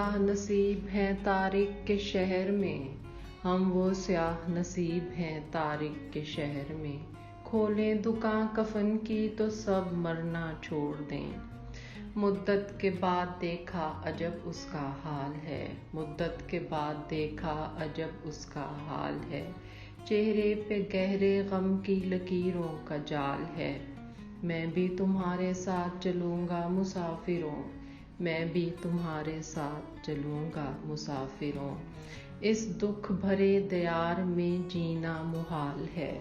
स्याह नसीब हैं तारिक के शहर में, हम वो स्याह नसीब हैं तारिक के शहर में। खोलें दुकान कफन की तो सब मरना छोड़ दें, मुद्दत के बाद देखा अजब उसका हाल है, मुद्दत के बाद देखा अजब उसका हाल है। चेहरे पे गहरे गम की लकीरों का जाल है, मैं भी तुम्हारे साथ चलूँगा मुसाफिरों, मैं भी तुम्हारे साथ चलूँगा मुसाफिरों। इस दुख भरे दयार में जीना मुहाल है,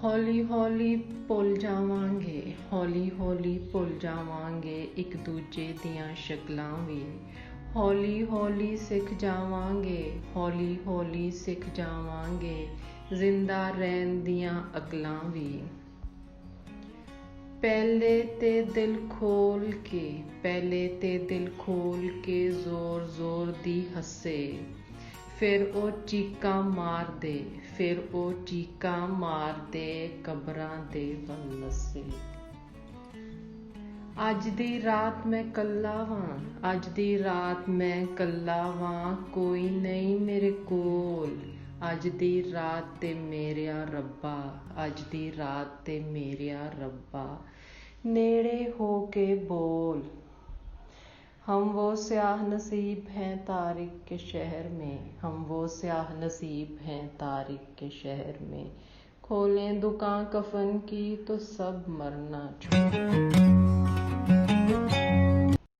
हौली हौली भुल जावांगे, हौली हौली भुल जावांगे एक दूजे दियां शक्लां भी, हौली हौली सिख जावांगे, हौली हौली सिख जावांगे जिंदा रहन दियां अकलां भी। पहले ते दिल खोल के, पहले ते दिल खोल के जोर जोर दी हसे, फिर ओ चीकां मार दे, फिर ओ चीकां मार दे कबरां दे वल नसे। अज दी रात मैं कल्ला वां, अज दी रात मैं कल्ला वां, कोई नहीं मेरे कोल, अज दी रात ते मेरेया रब्बा, अज दी रात ते मेरेया रब्बा, नेड़े हो के बोल। हम वो स्याह नसीब हैं तारिक के शहर में, हम वो स्याह नसीब हैं तारिक के शहर में। खोलें दुकान कफन की तो सब मरना छोड़